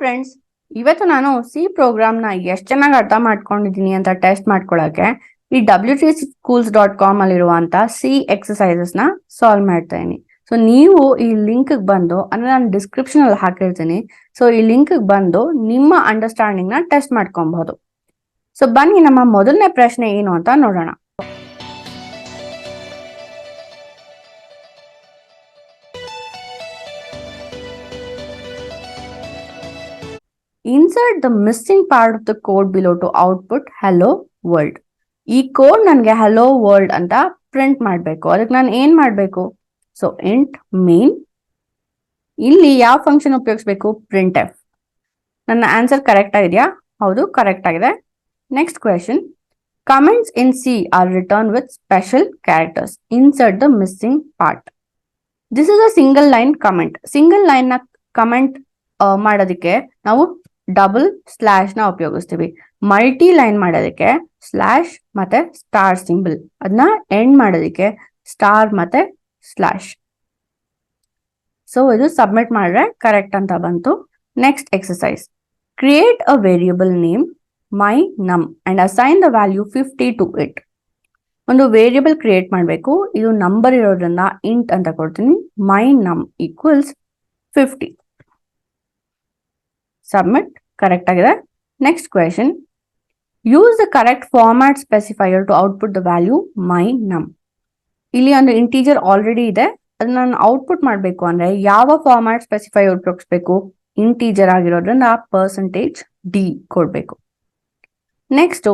Friends, ಇವತ್ತು ನಾನು C ಪ್ರೋಗ್ರಾಮ್ನ ಎಷ್ಟು ಚೆನ್ನಾಗಿ ಅರ್ಥ ಮಾಡ್ಕೊಂಡಿದ್ದೀನಿ ಅಂತ ಟೆಸ್ಟ್ ಮಾಡ್ಕೊಳ್ಳೋಕೆ ಈ w3schools.com ಅಲ್ಲಿರುವಂತ ಸಿ ಎಕ್ಸಸೈಸಸ್ನ ಸಾಲ್ವ್ ಮಾಡ್ತಾ ಇದೀನಿ. ಸೊ ನೀವು ಈ ಲಿಂಕ್ ಬಂದು ಅಂದ್ರೆ ನಾನು ಡಿಸ್ಕ್ರಿಪ್ಷನ್ ಅಲ್ಲಿ ಹಾಕಿರ್ತೀನಿ. ಸೊ ಈ ಲಿಂಕ್ ಬಂದು ನಿಮ್ಮ ಅಂಡರ್ಸ್ಟ್ಯಾಂಡಿಂಗ್ ನ ಟೆಸ್ಟ್ ಮಾಡ್ಕೊಬಹುದು. ಸೊ ಬನ್ನಿ ನಮ್ಮ ಮೊದಲನೇ ಪ್ರಶ್ನೆ ಏನು ಅಂತ ನೋಡೋಣ. Insert the missing part of the code below to output hello world. ಈ ಕೋಡ್ ನನಗೆ hello world ಅಂತ ಪ್ರಿಂಟ್ ಮಾಡಬೇಕು. ಅದಕ್ಕೆ ನಾನು ಏನ್ ಮಾಡಬೇಕು? ಸೊ ಇಂಟ್ ಮೇನ್, ಇಲ್ಲಿ ಯಾವ ಫಂಕ್ಷನ್ ಉಪಯೋಗಿಸಬೇಕು? Printf. ನನ್ನ ಆನ್ಸರ್ ಕರೆಕ್ಟ್ ಆಗಿದೆಯಾ? ಹೌದು, ಕರೆಕ್ಟ್ ಆಗಿದೆ. Next question, comments in C are written with special characters. Insert the missing part. This is a single line comment. Single line ನ comment ಮಾಡೋದಕ್ಕೆ ನಾವು ಡಬಲ್ ಸ್ಲಾಶ್ ನ ಉಪಯೋಗಿಸ್ತೀವಿ. ಮಲ್ಟಿ ಲೈನ್ ಮಾಡೋದಕ್ಕೆ ಸ್ಲಾಶ್ ಮತ್ತೆ ಸ್ಟಾರ್ ಸಿಂಬಲ್, ಅದನ್ನ end ಮಾಡೋದಕ್ಕೆ star ಮತ್ತೆ ಸ್ಲಾಶ್. ಸೊ ಇದು ಸಬ್ಮಿಟ್ ಮಾಡಿದ್ರೆ ಕರೆಕ್ಟ್ ಅಂತ ಬಂತು. Next exercise, create a variable name ಮೈ ನಮ್ and assign the value 50 to it. ಒಂದು ವೇರಿಯಬಲ್ ಕ್ರಿಯೇಟ್ ಮಾಡಬೇಕು. ಇದು ನಂಬರ್ ಇರೋದ್ರಿಂದ ಇಂಟ್ ಅಂತ ಕೊಡ್ತೀನಿ. My num equals 50. Submit, correct ಆಗಿದೆ. Next question, use the correct format specifier to output the value my num. ಇಲ್ಲಿ ಒಂದು ಇಂಟೀಜರ್ ಆಲ್ರೆಡಿ ಇದೆ, ಅದನ್ನ ನಾನು ಔಟ್ಪುಟ್ ಮಾಡಬೇಕು ಅಂದ್ರೆ ಯಾವ ಫಾರ್ಮ್ಯಾಟ್ ಸ್ಪೆಸಿಫೈಯರ್ ಉಪಯೋಗಿಸ್ಬೇಕು? ಇಂಟೀಜರ್ ಆಗಿರೋದ್ರಿಂದ %d ಕೊಡಬೇಕು. Next,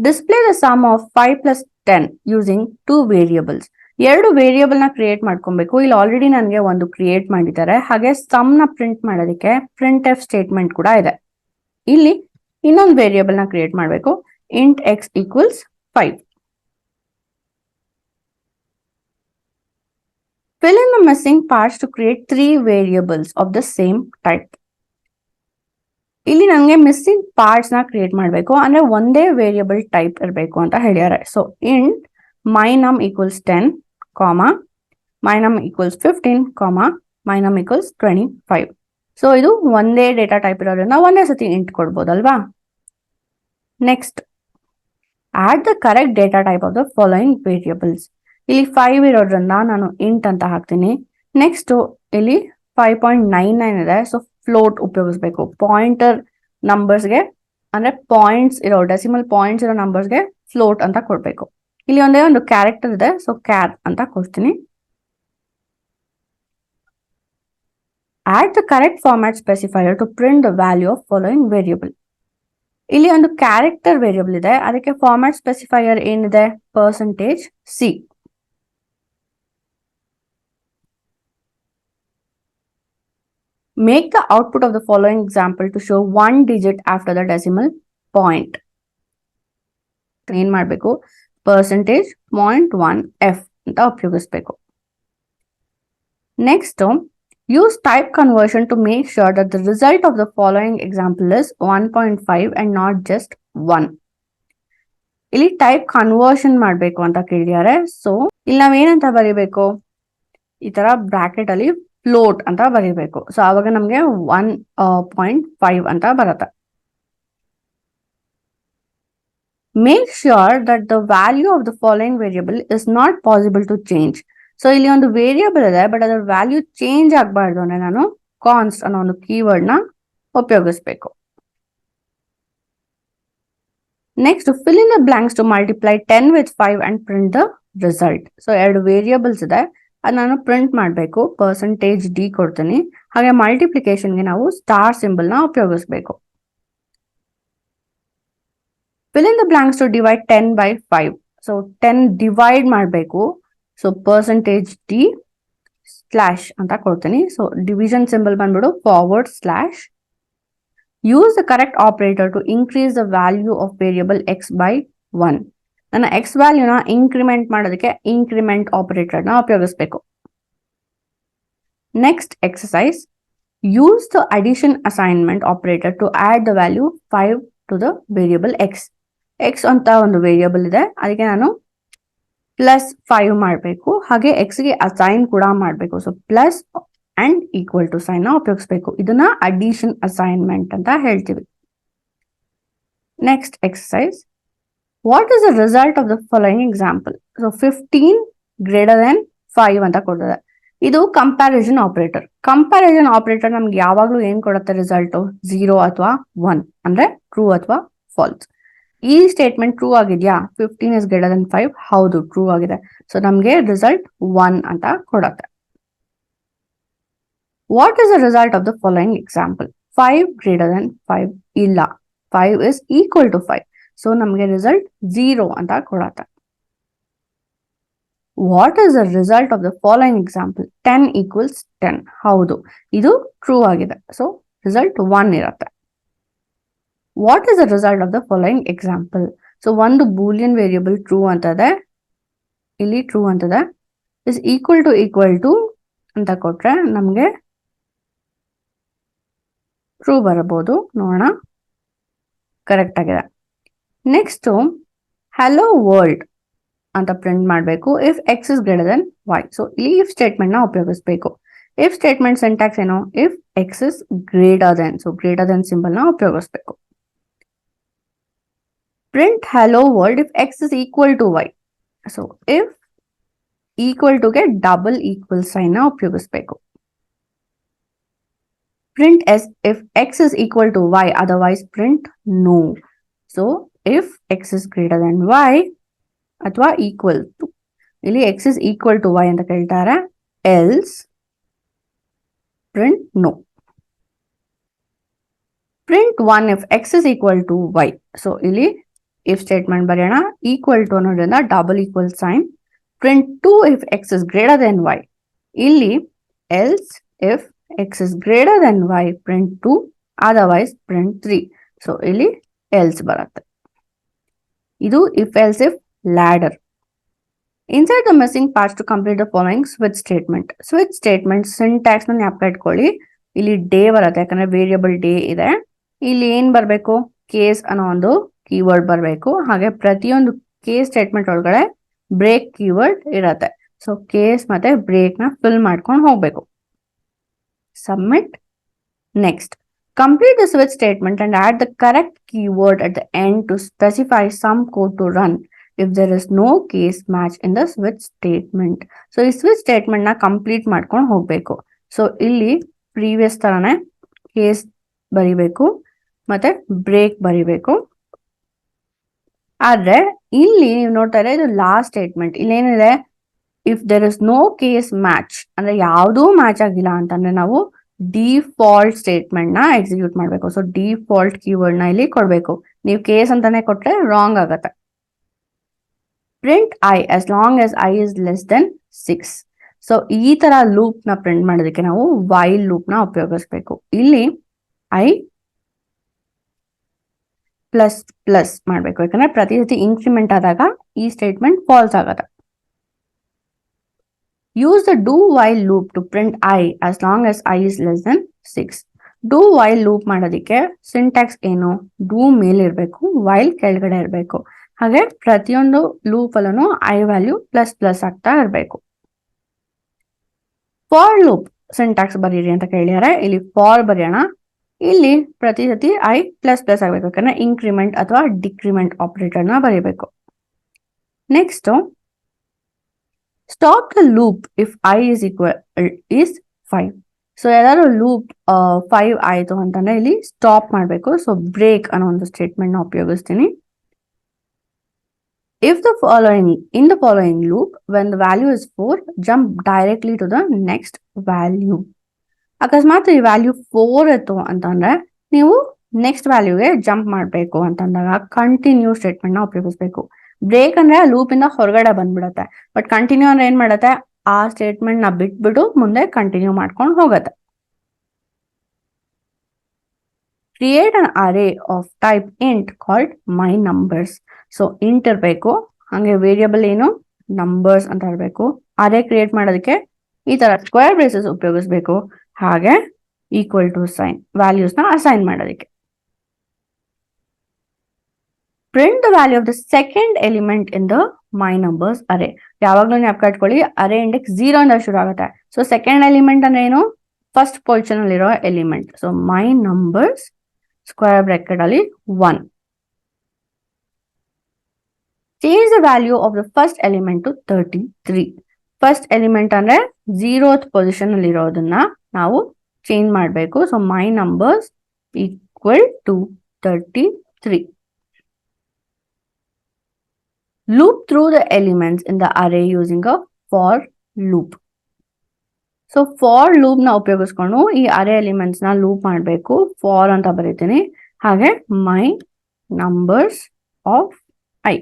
display the sum of 5 + 10 using 2 variables. 2 variable ನ ಕ್ರಿಯೇಟ್ ಮಾಡ್ಕೊಬೇಕು. ಇಲ್ಲಿ ಆಲ್ರೆಡಿ ನನಗೆ ಒಂದು ಕ್ರಿಯೇಟ್ ಮಾಡಿದ್ದಾರೆ. ಹಾಗೆ ಸಮ್ ನ ಪ್ರಿಂಟ್ ಮಾಡೋದಕ್ಕೆ ಪ್ರಿಂಟ್ ಎಫ್ ಸ್ಟೇಟ್ಮೆಂಟ್ ಕೂಡ ಇದೆ. ಇಲ್ಲಿ ಇನ್ನೊಂದು ವೇರಿಯಬಲ್ ನ ಕ್ರಿಯೇಟ್ ಮಾಡಬೇಕು. Int X equals 5. Fill in the missing parts to create 3 variables of the same type. ಇಲ್ಲಿ ನನಗೆ ಮಿಸ್ಸಿಂಗ್ ಪಾರ್ಟ್ಸ್ ನ ಕ್ರಿಯೇಟ್ ಮಾಡಬೇಕು, ಅಂದ್ರೆ ಒಂದೇ ವೇರಿಯಬಲ್ ಟೈಪ್ ಇರಬೇಕು ಅಂತ ಹೇಳಿದ್ದಾರೆ. ಸೊ ಇಂಟ್ ಮೈ ನಮ್ ಈಕ್ವಲ್ಸ್ 10, ಮೈ ನಮ್ ಈಕ್ವಲ್ಸ್ 15, ಮೈ ನಮ್ ಈಕ್ವಲ್ಸ್ 25. ಸೊ ಇದು ಒಂದೇ ಡೇಟಾ ಟೈಪ್ ಇರೋದ್ರಿಂದ ಒಂದೇ ಸತಿ ಇಂಟ್ ಕೊಡ್ಬೋದಲ್ವಾ? Next, add the correct data type of the following variables. ಇಲ್ಲಿ 5 ಇರೋದ್ರಿಂದ ನಾನು ಇಂಟ್ ಅಂತ ಹಾಕ್ತೀನಿ. ನೆಕ್ಸ್ಟ್ ಇಲ್ಲಿ 5.99 ಇದೆ. ಸೊ ಫ್ಲೋಟ್ ಉಪಯೋಗಿಸ್ಬೇಕು. ಪಾಯಿಂಟರ್ ನಂಬರ್ಸ್ಗೆ ಅಂದ್ರೆ ಪಾಯಿಂಟ್ಸ್ ಇರೋ ಡೆಸಿಮಲ್ ಪಾಯಿಂಟ್ಸ್ ಇರೋ ನಂಬರ್ಸ್ಗೆ ಫ್ಲೋಟ್ ಅಂತ ಕೊಡ್ಬೇಕು. ಇಲ್ಲಿ ಒಂದೇ ಒಂದು ಕ್ಯಾರೆಕ್ಟರ್ ಇದೆ. ಸೊ ಕ್ಯಾರ್ ಅಂತ ಕೊಡ್ತೀನಿ. Add the correct format specifier to print the value of following variable. ಇಲ್ಲಿ ಒಂದು ಕ್ಯಾರೆಕ್ಟರ್ ವೇರಿಯಬಲ್ ಇದೆ, ಅದಕ್ಕೆ ಫಾರ್ಮ್ಯಾಟ್ ಸ್ಪೆಸಿಫೈಯರ್ ಏನಿದೆ? %c. Make the output of the following example to show 1 digit after the decimal point. ಏನ್ ಮಾಡಬೇಕು? %.1f ಅಂತ ಉಪಯೋಗಿಸ್ಬೇಕು. Next, use type conversion to make sure that the result of the following example is 1.5 and not just 1. ಇಲ್ಲಿ type conversion ಮಾಡಬೇಕು ಅಂತ ಕೇಳಿದ್ದಾರೆ. So ಇಲ್ಲಿ ನಾವೇನಂತ ಬರೀಬೇಕು? ಈ ತರ ಬ್ರಾಕೆಟ್ ಅಲ್ಲಿ ಫ್ಲೋಟ್ ಅಂತ ಬರೀಬೇಕು. ಸೊ ಆವಾಗ ನಮ್ಗೆ 1.5 ಅಂತ ಬರುತ್ತೆ. Make sure that the value of the following variable is not possible to change. So ಇಲ್ಲಿ ಒಂದು ವೇರಿಯಬಲ್ ಇದೆ, ಬಟ್ ಅದರ ವ್ಯಾಲ್ಯೂ ಚೇಂಜ್ ಆಗಬಾರ್ದು ಅಂದ್ರೆ ನಾನು ಕಾನ್ಸ್ಟ್ ಅನ್ನೋ ಒಂದು ಕೀವರ್ಡ್ ನ ಉಪಯೋಗಿಸ್ಬೇಕು. Next, fill in the blanks to multiply 10 with 5 and print the result. So 2 variables ಇದೆ, ಅದು ನಾನು ಪ್ರಿಂಟ್ ಮಾಡಬೇಕು. %d ಕೊಡ್ತೀನಿ. ಹಾಗೆ ಮಲ್ಟಿಪ್ಲಿಕೇಶನ್ಗೆ ನಾವು ಸ್ಟಾರ್ ಸಿಂಬಲ್ ನ ಉಪಯೋಗಿಸ್ಬೇಕು. fill in the blanks to divide 10 by 5. So 10 divide ಮಾಡಬೇಕು. ಸೊ %d ಸ್ಲಾಶ್ ಅಂತ ಕೊಡ್ತೀನಿ. ಸೊ ಡಿವಿಷನ್ ಸಿಂಬಲ್ ಬಂದ್ಬಿಡು /. Use the correct operator to increase the value of variable x by 1. ನನ್ನ x ವ್ಯಾಲ್ಯೂನ ಇನ್ಕ್ರಿಮೆಂಟ್ ಮಾಡೋದಕ್ಕೆ increment operator ನ ಉಪಯೋಗಿಸ್ಬೇಕು. Next exercise, use the addition assignment operator to add the value 5 to the variable x. x ಅಂತ ಒಂದು variable ಇದೆ, ಅದಕ್ಕೆ ನಾನು +5 ಮಾಡಬೇಕು. ಹಾಗೆ x ಗೆ ಅಸೈನ್ ಕೂಡ ಮಾಡಬೇಕು. So and equal to sign ಉಪಯೋಗಿಸ್ಬೇಕು. ಇದನ್ನ ಅಡಿಷನ್ ಅಸೈನ್ಮೆಂಟ್ ಅಂತ ಹೇಳ್ತೀವಿ. Next exercise, what is the result of the following example? So 15 greater than 5 ಅಂತ ಕೊಡ್ತದೆ. ಇದು ಕಂಪ್ಯಾರಿಸನ್ ಆಪರೇಟರ್. ಕಂಪ್ಯಾರಿಸನ್ ಆಪರೇಟರ್ ನಮ್ಗೆ ಯಾವಾಗ್ಲೂ ಏನ್ ಕೊಡುತ್ತೆ ರಿಸಲ್ಟ್? 0 ಅಥವಾ 1 ಅಂದ್ರೆ ಟ್ರೂ ಅಥವಾ ಫಾಲ್ಸ್. ಈ ಸ್ಟೇಟ್ಮೆಂಟ್ ಟ್ರೂ ಆಗಿದ್ಯಾ? 15 ಇಸ್ ಗ್ರೇಟರ್ ದೆನ್ 5, ಹೌದು ಟ್ರೂ ಆಗಿದೆ. ಸೊ ನಮ್ಗೆ ರಿಸಲ್ಟ್ 1 ಅಂತ ಕೊಡುತ್ತೆ. What is the result of the following example? 5 greater than 5 ಇಲ್ಲ, 5 ಇಸ್ ಈಕ್ವಲ್ ಟು 5. ಸೊ ನಮ್ಗೆ ರಿಸಲ್ಟ್ 0 ಅಂತ ಕೊಡುತ್ತೆ. What is the result of the following example? 10 equals 10, ಹೌದು ಇದು ಟ್ರೂ ಆಗಿದೆ. ಸೊ ರಿಸಲ್ಟ್ 1 ಇರುತ್ತೆ. What is the result of the following example? So ಒಂದು Boolean variable true ಅಂತದೆ, ಇಲ್ಲಿ ಟ್ರೂ ಅಂತದೆ. ಇಸ್ ಈಕ್ವಲ್ ಟು ಅಂತ ಕೊಟ್ರೆ ನಮ್ಗೆ ಟ್ರೂ ಬರಬಹುದು. ನೋಡೋಣ, ಕರೆಕ್ಟ್ ಆಗಿದೆ. ನೆಕ್ಸ್ಟ್ ಹಲೋ ವರ್ಲ್ಡ್ ಅಂತ ಪ್ರಿಂಟ್ ಮಾಡಬೇಕು if x is greater than y. So ಇಲ್ಲಿ ಇಫ್ ಸ್ಟೇಟ್ಮೆಂಟ್ ನ ಉಪಯೋಗಿಸಬೇಕು. ಇಫ್ ಸ್ಟೇಟ್ಮೆಂಟ್ ಸಿಂಟ್ಯಾಕ್ಸ್ ಏನು? If x is greater than, so greater than symbol ನ ಉಪಯೋಗಿಸಬೇಕು. Print hello world if x is equal to y. So if equal ಟುಗೆ double equal sign ನ ಉಪಯೋಗಿಸಬೇಕು. Print as if x is equal to y, otherwise print no. So if x is greater than y ಅಥವಾ equal to, ಇಲ್ಲಿ x is equal to y ಅಂತ ಕೇಳ್ತಾರೆ, else print no. Print 1 if x is equal to y. So ಇಲ್ಲಿ if statement ಬರೆಯೋಣ, equal to ಅನ್ನೋದ್ರಿಂದ double equal sign. Print 2 if x is greater than y. ಇಲ್ಲಿ else if x is greater than y, print 2, otherwise print 3. So ಇಲ್ಲಿ else ಬರುತ್ತೆ. ಇದು if else if ladder. Insert the missing parts to complete the following switch statement. Switch statement syntax ನ ಜ್ಞಾಪಕ ಇಟ್ಕೊಳ್ಳಿ. ಇಲ್ಲಿ day ಬರುತ್ತೆ, ಯಾಕಂದ್ರೆ ವೇರಿಯಬಲ್ ಡೇ ಇದೆ. ಇಲ್ಲಿ ಏನ್ ಬರಬೇಕು? ಕೇಸ್ ಅನ್ನೋ ಒಂದು ಕೀವರ್ಡ್ ಬರಬೇಕು. ಹಾಗೆ ಪ್ರತಿಯೊಂದು ಕೇಸ್ ಸ್ಟೇಟ್ಮೆಂಟ್ ಒಳಗಡೆ ಬ್ರೇಕ್ ಕೀವರ್ಡ್ ಇರತ್ತೆ. ಸೊ ಕೇಸ್ ಮತ್ತೆ ಬ್ರೇಕ್ ನ ಫಿಲ್ ಮಾಡ್ಕೊಂಡು ಹೋಗ್ಬೇಕು. Submit. Next, complete the switch statement and add the correct keyword at the end to specify some code to run if there is no case match in the switch statement. So ಈ switch statement ನ complete ಮಾಡ್ಕೊಂಡು ಹೋಗ್ಬೇಕು. So ಇಲ್ಲಿ previous ತರನೇ case ಬರಿಬೇಕು ಮತ್ತೆ break ಬರಿಬೇಕು. ಆದ್ರೆ ಇಲ್ಲಿ ನೀವು ನೋಡ್ತಾ ಇದ್ರೆ ಇದು ಲಾಸ್ಟ್ ಸ್ಟೇಟ್ಮೆಂಟ್. ಇಲ್ಲೇನಿದೆ? If there is no case match ಅಂದ್ರೆ ಯಾವುದೂ ಮ್ಯಾಚ್ ಆಗಿಲ್ಲ ಅಂತಂದ್ರೆ ನಾವು ಡಿಫಾಲ್ಟ್ ಸ್ಟೇಟ್ಮೆಂಟ್ ನ ಎಕ್ಸಿಕ್ಯೂಟ್ ಮಾಡ್ಬೇಕು. ಸೊ ಡಿಫಾಲ್ಟ್ ಕೀವರ್ಡ್ ನ ಇಲ್ಲಿ ಕೊಡ್ಬೇಕು. ನೀವು ಕೇಸ್ ಅಂತಾನೆ ಕೊಟ್ರೆ ರಾಂಗ್ ಆಗತ್ತೆ. Print I as long as I is less than 6. So ಈ ತರ ಲೂಪ್ ನ ಪ್ರಿಂಟ್ ಮಾಡೋದಕ್ಕೆ ನಾವು ವೈಲ್ ಲೂಪ್ ನ ಉಪಯೋಗಿಸ್ಬೇಕು. ಇಲ್ಲಿ ಐ ಪ್ಲಸ್ ಪ್ಲಸ್ ಮಾಡ್ಬೇಕು, ಯಾಕಂದ್ರೆ ಪ್ರತಿ ಸತಿ ಇನ್ಕ್ರಿಮೆಂಟ್ ಆದಾಗ ಈ ಸ್ಟೇಟ್ಮೆಂಟ್ ಫಾಲ್ಸ್ ಆಗತ್ತೆ. Use the do while loop to print I as long as I is less than 6. Do while loop ಮಾಡೋದಕ್ಕೆ ಸಿಂಟ್ಯಾಕ್ಸ್ ಏನು? do ಮೇಲೆ ಇರಬೇಕು, while ಕೆಳಗಡೆ ಇರಬೇಕು. ಹಾಗೆ ಪ್ರತಿಯೊಂದು ಲೂಪ್ ಅಲ್ಲೂ I ವ್ಯಾಲ್ಯೂ ಪ್ಲಸ್ ಪ್ಲಸ್ ಆಗ್ತಾ ಇರಬೇಕು. ಫಾರ್ ಲೂಪ್ ಸಿಂಟ್ಯಾಕ್ಸ್ ಬರೀರಿ ಅಂತ ಕೇಳಿದಾರೆ. ಇಲ್ಲಿ ಫಾರ್ ಬರೆಯೋಣ. ಇಲ್ಲಿ ಪ್ರತಿ ಸತಿ I ಪ್ಲಸ್ ಪ್ಲಸ್ ಆಗಬೇಕು, ಯಾಕಂದ್ರೆ ಇನ್ಕ್ರಿಮೆಂಟ್ ಅಥವಾ ಡಿಕ್ರಿಮೆಂಟ್ ಆಪರೇಟರ್ ನ ಬರೀಬೇಕು. Next, stop the loop if I is equal is 5. So ಯಾವ್ದಾದ್ರು ಲೂಪ್ 5 ಆಯ್ತು ಅಂತಂದ್ರೆ ಇಲ್ಲಿ ಸ್ಟಾಪ್ ಮಾಡಬೇಕು. ಸೊ ಬ್ರೇಕ್ ಅನ್ನೋ ಒಂದು ಸ್ಟೇಟ್ಮೆಂಟ್ ನ ಉಪಯೋಗಿಸ್ತೀನಿ. If the following in the following loop when the value is 4, jump directly to the next value. ಅಕಸ್ಮಾತ್ ಈ ವ್ಯಾಲ್ಯೂ 4 ಇತ್ತು ಅಂತಂದ್ರೆ ನೀವು ನೆಕ್ಸ್ಟ್ ವ್ಯಾಲ್ಯೂಗೆ ಜಂಪ್ ಮಾಡಬೇಕು ಅಂತಂದಾಗ ಕಂಟಿನ್ಯೂ ಸ್ಟೇಟ್ಮೆಂಟ್ ನ ಉಪಯೋಗಿಸ್ಬೇಕು. ಬ್ರೇಕ್ ಅಂದ್ರೆ ಲೂಪ್ ಇಂದ ಹೊರಗಡೆ ಬಂದ್ಬಿಡತ್ತೆ. ಬಟ್ ಕಂಟಿನ್ಯೂ ಅಂದ್ರೆ ಏನ್ ಮಾಡತ್ತೆ? ಆ ಸ್ಟೇಟ್ಮೆಂಟ್ ನ ಬಿಟ್ಬಿಟ್ಟು ಮುಂದೆ ಕಂಟಿನ್ಯೂ ಮಾಡ್ಕೊಂಡು ಹೋಗತ್ತೆ. Create an array of type int called my numbers. So int ಇರಬೇಕು, ಹಂಗೆ ವೇರಿಯಬಲ್ ಏನು? ನಂಬರ್ಸ್ ಅಂತ ಇರಬೇಕು. ಅರೇ ಕ್ರಿಯೇಟ್ ಮಾಡೋದಕ್ಕೆ ಈ ತರ ಸ್ಕ್ವೇರ್ ಬ್ರೇಸಸ್ ಉಪಯೋಗಿಸ್ಬೇಕು. ಹಾಗೆ ಈಕ್ವಲ್ ಟು ಸೈನ್ ವ್ಯಾಲ್ಯೂಸ್ ನ ಅಸೈನ್ ಮಾಡೋದಕ್ಕೆ. Print the value of the second element in the my numbers array. ಯಾವಾಗಲೂ ಜ್ಞಾಪಕ ಇಟ್ಕೊಳ್ಳಿ, ಅರೇ ಇಂಡೆಕ್ಸ್ 0 ಇಂದ ಶುರು ಆಗುತ್ತೆ. ಸೊ ಸೆಕೆಂಡ್ ಎಲಿಮೆಂಟ್ ಅಂದ್ರೆ ಏನು? ಫಸ್ಟ್ ಪೊಸಿಷನ್ ಅಲ್ಲಿರೋ element. So my numbers square bracket ಅಲ್ಲಿ 1. Change the value of the first element to 33. First element ಅಂದ್ರೆ 0th ಪೊಸಿಷನ್ ಅಲ್ಲಿ ಇರೋದನ್ನ ನಾವು ಚೇಂಜ್ ಮಾಡಬೇಕು. So my numbers equal to 33. Loop through the elements in the array using a for loop. So for loop ನ ಉಪಯೋಗಿಸ್ಕೊಂಡು ಈ ಅರೆ elements ನ ಲೂಪ್ ಮಾಡಬೇಕು. ಫಾರ್ ಅಂತ ಬರೀತೀನಿ. ಹಾಗೆ my numbers of I.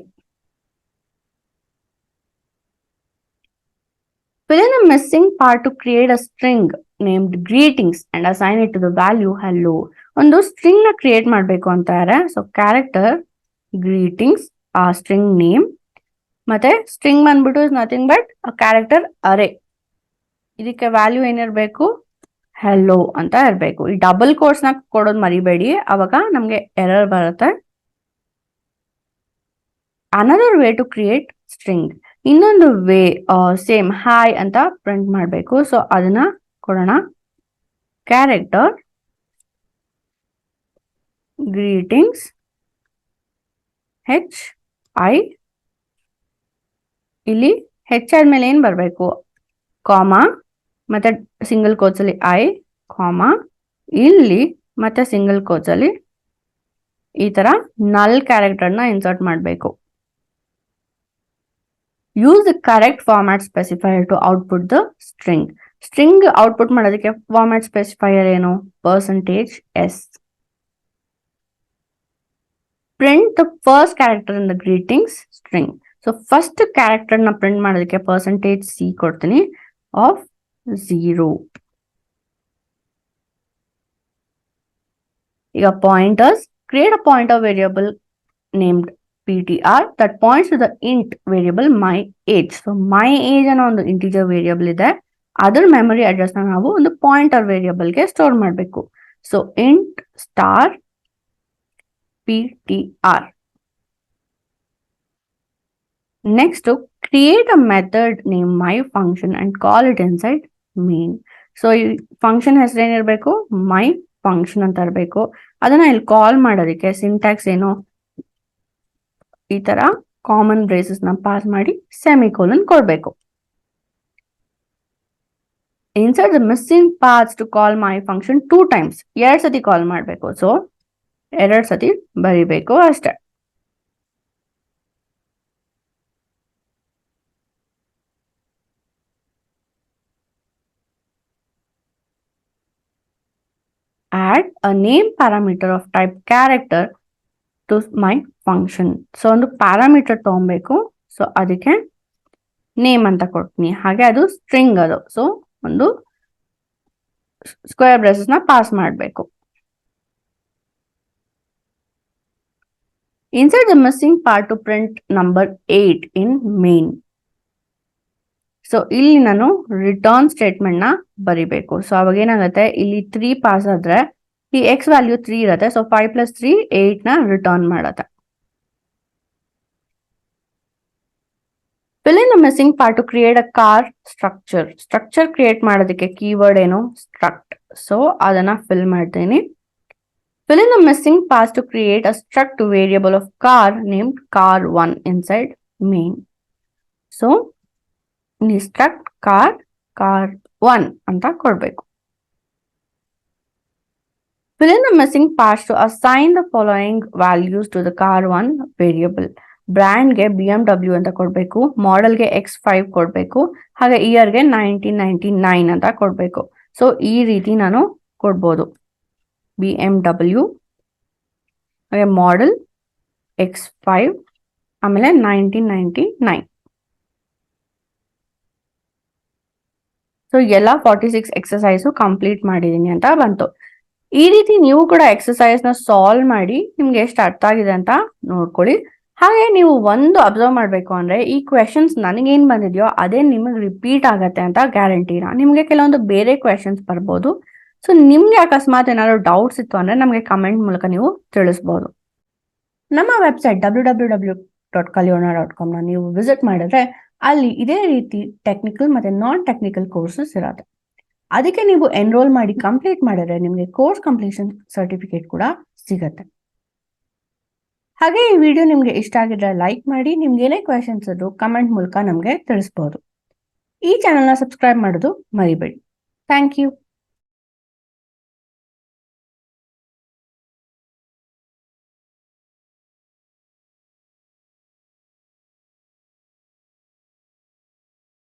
Fill in the missing part to create a string named greetings and assign it to the value hello. ಒಂದು ಸ್ಟ್ರಿಂಗ್ ನ ಕ್ರಿಯೇಟ್ ಮಾಡಬೇಕು ಅಂತಾರೆ. ಸೊ ಕ್ಯಾರೆಕ್ಟರ್ ಗ್ರೀಟಿಂಗ್ಸ್ ಆ ಸ್ಟ್ರಿಂಗ್ ನೇಮ್ ಮತ್ತೆ ಸ್ಟ್ರಿಂಗ್ ಬಂದ್ಬಿಟ್ಟು ಇಸ್ ನಥಿಂಗ್ ಬಟ್ ಕ್ಯಾರೆಕ್ಟರ್ ಅರೆ. ಇದಕ್ಕೆ value ಏನಿರ್ಬೇಕು, hello ಅಂತ ಇರಬೇಕು. ಈ ಡಬಲ್ ಕೋಟ್ಸ್ ನ ಕೊಡೋದು ಮರಿಬೇಡಿ, ಅವಾಗ ನಮ್ಗೆ ಎರರ್ ಬರುತ್ತೆ. Another way to create string, ಇನ್ನೊಂದು ವೇ ಸೇಮ್ ಹಾಯ್ ಅಂತ ಪ್ರಿಂಟ್ ಮಾಡಬೇಕು. ಸೊ ಅದನ್ನ ಕೊಡೋಣ. Character greetings HI. ಇಲ್ಲಿ ಹೆಚ್ ಆದ್ಮೇಲೆ ಏನ್ ಬರ್ಬೇಕು, ಕಾಮಾ ಮತ್ತೆ ಸಿಂಗಲ್ ಕೋಟ್ಸ್ ಅಲ್ಲಿ ಐ ಕಾಮಾ, ಇಲ್ಲಿ ಮತ್ತೆ ಸಿಂಗಲ್ ಕೋಟ್ಸ್ ಅಲ್ಲಿ ಈ ತರ ನಲ್ ಕ್ಯಾರೆಕ್ಟರ್ ನ ಇನ್ಸರ್ಟ್ ಮಾಡಬೇಕು. Use the correct format specifier to output the string. String output ಮಾಡೋದಕ್ಕೆ ಫಾರ್ಮ್ಯಾಟ್ ಸ್ಪೆಸಿಫೈಯರ್ ಏನು, %s. Print the first character in the greetings string. So first character ನ ಪ್ರಿಂಟ್ ಮಾಡೋದಕ್ಕೆ %c ಕೊಡ್ತೀನಿ ಆಫ್ 0. ಈಗ pointers, create a pointer variable named ptr that points to the int variable my age. So my age ಅನ್ನೋ ಒಂದು integer variable ಇದೆ, ಅದರ memory address ನ ನಾವು ಒಂದು ಪಾಯಿಂಟರ್ ವೇರಿಯಬಲ್ ಗೆ ಸ್ಟೋರ್ ಮಾಡಬೇಕು. So int star ptr. Next create a method name my function and call it inside main. So ಈ ಫಂಕ್ಷನ್ ಹೆಸರು ಏನಿರ್ಬೇಕು, ಮೈ ಫಂಕ್ಷನ್ ಅಂತ ಇರಬೇಕು. ಅದನ್ನ ಇಲ್ಲಿ ಕಾಲ್ ಮಾಡೋದಕ್ಕೆ ಸಿಂಟ್ಯಾಕ್ಸ್ ಏನು, ಈ ತರ ಕಾಮನ್ ಬ್ರೇಸಸ್ ನ ಪಾಸ್ ಮಾಡಿ ಸೆಮಿಕೋಲನ್ ಕೊಡ್ಬೇಕು. Insert the missing parts to call my function 2 times. 2 ಸತಿ ಕಾಲ್ ಮಾಡಬೇಕು. ಸೊ 2 ಸತಿ ಬರಿಬೇಕು ಅಷ್ಟೇ. add a name parameter of type character to my function. So ಒಂದು ಪ್ಯಾರಾಮೀಟರ್ ತಗೊಬೇಕು. ಸೊ ಅದಕ್ಕೆ ನೇಮ್ ಅಂತ ಕೊಡ್ತೀನಿ, ಹಾಗೆ ಅದು ಸ್ಟ್ರಿಂಗ್ ಅದು. ಸೊ ಒಂದು ಸ್ಕ್ವೇರ್ ಬ್ರೇಸಸ್ ನ ಪಾಸ್ ಮಾಡಬೇಕು. Insert the missing part two print number 8 in main. So ಇಲ್ಲಿ ನಾನು ರಿಟರ್ನ್ ಸ್ಟೇಟ್ಮೆಂಟ್ ನ ಬರಿಬೇಕು. ಸೊ ಅವಾಗ ಏನಾಗುತ್ತೆ, ಇಲ್ಲಿ 3 ಪಾಸ್ ಆದ್ರೆ ಈ ಎಕ್ಸ್ ವ್ಯಾಲ್ಯೂ 3 ಇರುತ್ತೆ. ಸೊ 5 + 3 8 ನ ರಿಟರ್ನ್ ಮಾಡುತ್ತೆ. fill in the missing part to create a car structure. Structure create ಮಾಡೋದಕ್ಕೆ ಕೀವರ್ಡ್ ಏನು, struct. ಸೊ ಅದನ್ನ ಫಿಲ್ ಮಾಡ್ತೀನಿ. fill in the missing parts to create a struct variable of car named car1 inside main. So struct car1 ಅಂತ ಕೊಡ್ಬೇಕು. fill in the missing parts to assign the following values to the car1 variable. Brand ಗೆ BMW ಅಂತ ಕೊಡ್ಬೇಕು, model ಗೆ X5 ಕೊಡ್ಬೇಕು, ಹಾಗೆ year ಗೆ 1999 ಅಂತ ಕೊಡ್ಬೇಕು. ಸೊ ಈ ರೀತಿ ನಾನು ಕೊಡ್ಬೋದು. BMW ಹಾಗೆ ಮಾಡೆಲ್ X5 ಆಮೇಲೆ 1999. ಸೊ ಎಲ್ಲ 46 ಎಕ್ಸರ್ಸೈಸ್ ಕಂಪ್ಲೀಟ್ ಮಾಡಿದೀನಿ ಅಂತ ಬಂತು. ಈ ರೀತಿ ನೀವು ಕೂಡ ಎಕ್ಸರ್ಸೈಸ್ ನ ಸಾಲ್ವ್ ಮಾಡಿ ನಿಮ್ಗೆ ಎಷ್ಟು ಅರ್ಥ ಆಗಿದೆ ಅಂತ ನೋಡ್ಕೊಳ್ಳಿ. ಹಾಗೆ ನೀವು ಒಂದು ಅಬ್ಸರ್ವ್ ಮಾಡ್ಬೇಕು ಅಂದ್ರೆ, ಈ ಕ್ವೆಶನ್ಸ್ ನನಗೇನ್ ಬಂದಿದೆಯೋ ಅದೇ ನಿಮಗೆ ರಿಪೀಟ್ ಆಗತ್ತೆ ಅಂತ ಗ್ಯಾರಂಟಿನ. ನಿಮ್ಗೆ ಕೆಲವೊಂದು ಬೇರೆ ಕ್ವೆಶನ್ಸ್ ಬರ್ಬೋದು. ಸೊ ನಿಮ್ಗೆ ಅಕಸ್ಮಾತ್ ಏನಾದ್ರು ಡೌಟ್ಸ್ ಇತ್ತು ಅಂದ್ರೆ ನಮ್ಗೆ ಕಮೆಂಟ್ ಮೂಲಕ ನೀವು ತಿಳಿಸ್ಬೋದು. ನಮ್ಮ ವೆಬ್ಸೈಟ್ www.kalyona.com ನ ನೀವು ವಿಸಿಟ್ ಮಾಡಿದ್ರೆ ಅಲ್ಲಿ ಇದೇ ರೀತಿ ಟೆಕ್ನಿಕಲ್ ಮತ್ತೆ ನಾನ್ ಟೆಕ್ನಿಕಲ್ ಕೋರ್ಸಸ್ ಇರುತ್ತೆ. ಅದಕ್ಕೆ ನೀವು ಎನ್ರೋಲ್ ಮಾಡಿ ಕಂಪ್ಲೀಟ್ ಮಾಡಿದ್ರೆ ನಿಮಗೆ ಕೋರ್ಸ್ ಕಂಪ್ಲೀಷನ್ ಸರ್ಟಿಫಿಕೇಟ್ ಕೂಡ ಸಿಗತ್ತೆ. ಹಾಗೆ ಈ ವಿಡಿಯೋ ನಿಮ್ಗೆ ಇಷ್ಟ ಆಗಿದ್ರೆ ಲೈಕ್ ಮಾಡಿ, ನಿಮ್ಗೆ ಏನೇ ಕ್ವೆಶನ್ಸ್ ಇದ್ರು ಕಮೆಂಟ್ ಮೂಲಕ ನಮಗೆ ತಿಳಿಸ್ಬೋದು. ಈ ಚಾನೆಲ್ನ ಸಬ್ಸ್ಕ್ರೈಬ್ ಮಾಡೋದು ಮರಿಬೇಡಿ. Thank you.